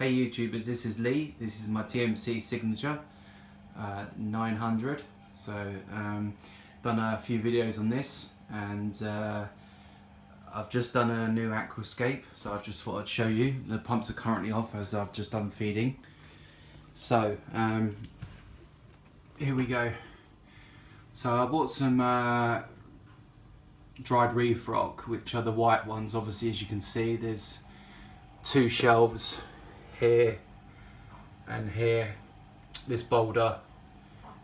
Hey YouTubers, this is Lee. This is my TMC signature 900. So done a few videos on this, and I've just done a new Aqua scape, so I just thought I'd show you. The pumps are currently off as I've just done feeding. So here we go. So I bought some dried reef rock, which are the white ones. Obviously, as you can see, there's two shelves here and here. This boulder,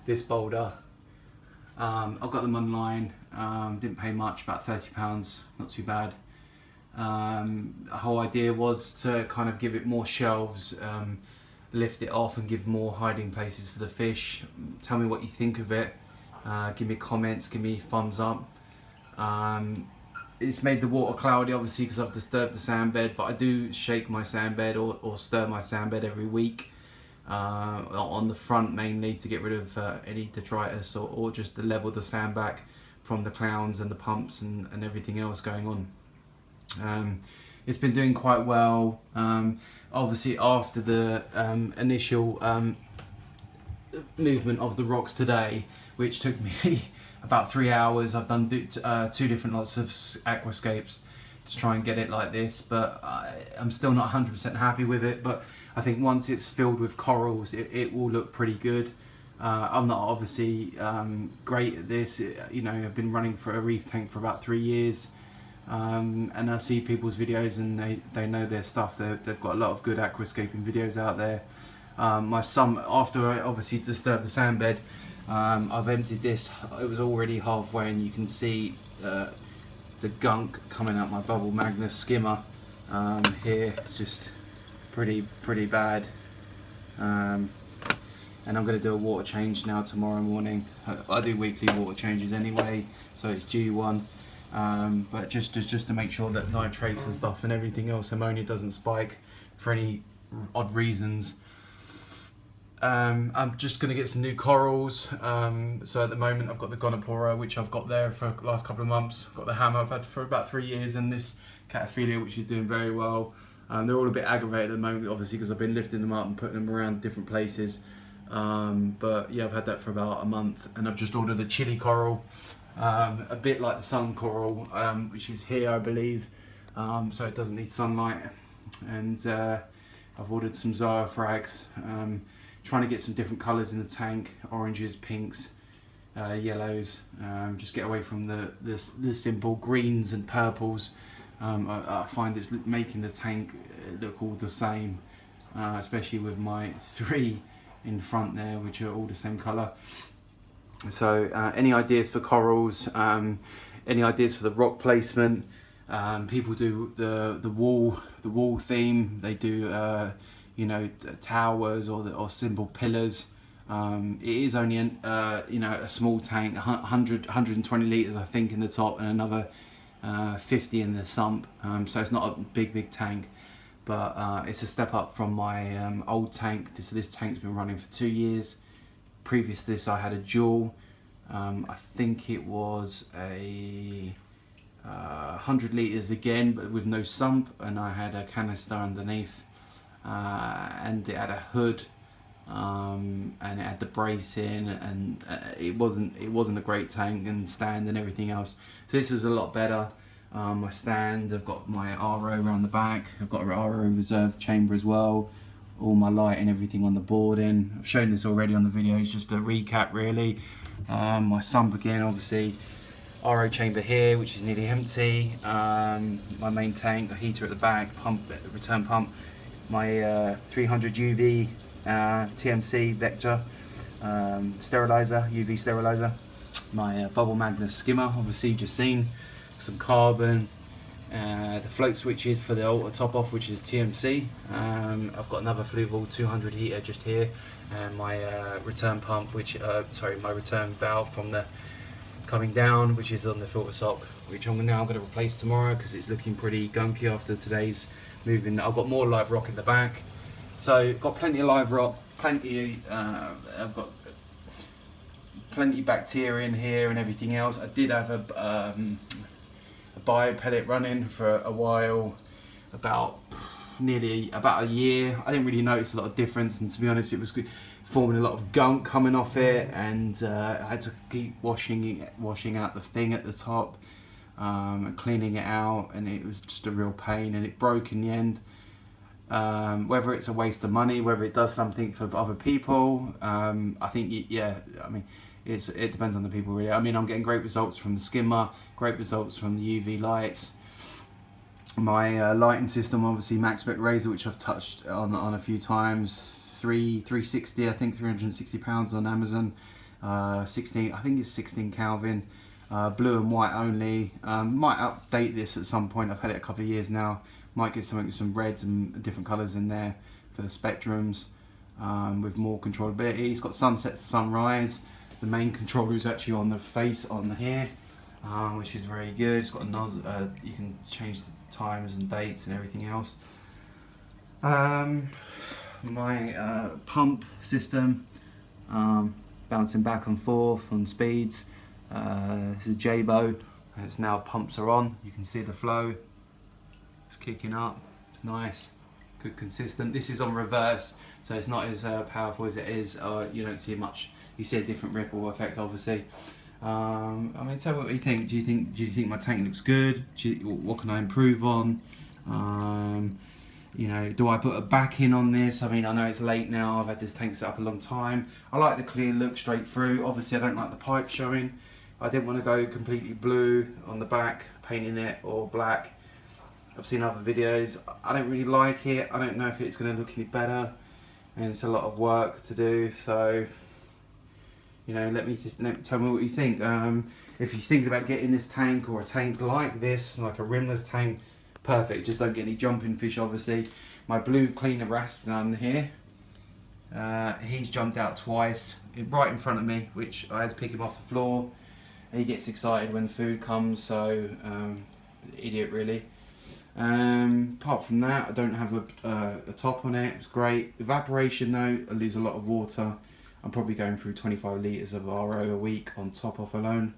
this boulder. I got them online. Didn't pay much, about £30, not too bad. The whole idea was to kind of give it more shelves, lift it off and give more hiding places for the fish. Tell me what you think of it. Give me comments, give me thumbs up. It's made the water cloudy, obviously, because I've disturbed the sand bed, but I do shake my sand bed or stir my sand bed every week, on the front mainly, to get rid of any detritus or just to level the sand back from the clowns and the pumps and everything else going on. It's been doing quite well. Obviously, after the initial movement of the rocks today, which took me about 3 hours, I've done two different lots of aquascapes to try and get it like this, but I'm still not 100% happy with it. But I think once it's filled with corals, it will look pretty good. I'm not obviously great at this. You know, I've been running for a reef tank for about 3 years, and I see people's videos and they know their stuff. They've got a lot of good aquascaping videos out there. My son, after I obviously disturbed the sand bed, I've emptied this. It was already halfway, and you can see the gunk coming out my bubble magnet skimmer here. It's just pretty bad, and I'm going to do a water change now tomorrow morning. I do weekly water changes anyway, so it's due one, but just to make sure that nitrates and stuff and everything else, ammonia, doesn't spike for any odd reasons. I'm just going to get some new corals. So at the moment I've got the Gonopora, which I've got there for the last couple of months. Got the hammer I've had for about 3 years, and this Cataphilia, which is doing very well. They're all a bit aggravated at the moment, obviously, because I've been lifting them up and putting them around different places. But yeah, I've had that for about a month, and I've just ordered a chili coral, a bit like the sun coral, which is here, I believe, so it doesn't need sunlight. And I've ordered some Zoophrag's. Trying to get some different colours in the tank: oranges, pinks, yellows. Just get away from the simple greens and purples. I find it's making the tank look all the same, especially with my 3 in front there, which are all the same colour. So any ideas for corals? Any ideas for the rock placement? People do the wall theme. They do you know, towers or simple pillars. It is only you know, a small tank, 120 litres I think in the top, and another 50 in the sump. So it's not a big tank, but it's a step up from my old tank. This tank's been running for 2 years. Previous to this I had a dual. I think it was a 100 litres again, but with no sump, and I had a canister underneath. And it had a hood, and it had the brace in, and it wasn't a great tank and stand and everything else. So this is a lot better. My stand, I've got my RO around the back. I've got a RO reserve chamber as well. All my light and everything on the boarding. I've shown this already on the videos. Just a recap, really. My sump again, obviously. RO chamber here, which is nearly empty. My main tank, the heater at the back, pump, return pump. My 300 UV TMC vector sterilizer, UV sterilizer. My bubble magnet skimmer, obviously you've just seen. Some carbon. The float switches for the ultra top off, which is TMC. I've got another Fluval 200 heater just here, and my return pump, which my return valve from the coming down, which is on the filter sock, which I'm now going to replace tomorrow because it's looking pretty gunky after today's moving. I've got more live rock in the back, so got plenty of live rock, plenty. I've got plenty of bacteria in here and everything else. I did have a bio pellet running for a while, about nearly about a year. I didn't really notice a lot of difference, and to be honest, it was forming a lot of gunk coming off it, and I had to keep washing out the thing at the top, and cleaning it out, and it was just a real pain, and it broke in the end. Whether it's a waste of money, whether it does something for other people, I think, yeah, I mean, it depends on the people really. I mean, I'm getting great results from the skimmer, great results from the UV lights. My lighting system, obviously Max Spec Razor, which I've touched on a few times, 360, I think £360 on Amazon, 16, I think it's 16 Kelvin, blue and white only. Might update this at some point. I've had it a couple of years now. Might get something with some reds and different colours in there for the spectrums, with more controllability. It's got sunset to sunrise. The main controller is actually on the face on here, which is very good. It's got a nozzle, you can change the times and dates and everything else. My pump system, bouncing back and forth on speeds. This is Jabo. It's now pumps are on. You can see the flow. It's kicking up. It's nice, good, consistent. This is on reverse, so it's not as powerful as it is. You don't see much. You see a different ripple effect, obviously. I mean, tell me what you think. Do you think my tank looks good? What can I improve on? You know, do I put a backing on this? I mean, I know it's late now. I've had this tank set up a long time. I like the clear look straight through. Obviously, I don't like the pipe showing. I didn't want to go completely blue on the back, painting it, or black. I've seen other videos. I don't really like it. I don't know if it's going to look any better, and it's a lot of work to do. So, you know, tell me what you think. If you're thinking about getting this tank or a tank like this, like a rimless tank, perfect. Just don't get any jumping fish, obviously. My blue cleaner rasp down here, he's jumped out twice, right in front of me, which I had to pick him off the floor. He gets excited when food comes, so idiot really. Apart from that, I don't have a top on it. It's great. Evaporation though, I lose a lot of water. I'm probably going through 25 litres of RO a week on top off alone.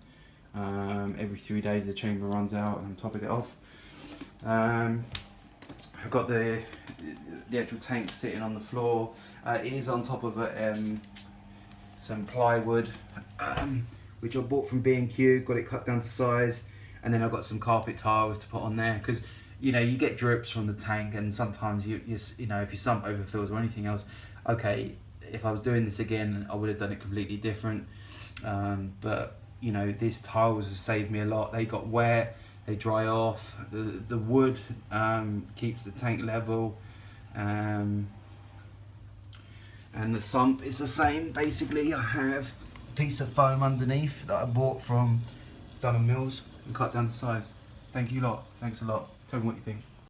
Every 3 days the chamber runs out and I'm topping it off. I've got the actual tank sitting on the floor. It is on top of some plywood, which I bought from B&Q, got it cut down to size, and then I've got some carpet tiles to put on there, because you know, you get drips from the tank, and sometimes you know, if your sump overfills or anything else, okay, if I was doing this again, I would have done it completely different. But you know, these tiles have saved me a lot. They got wet, they dry off. The wood keeps the tank level, and the sump is the same. Basically, I have a piece of foam underneath that I bought from Dunham Mills and cut down to size. Thank you lot. Thanks a lot. Tell me what you think.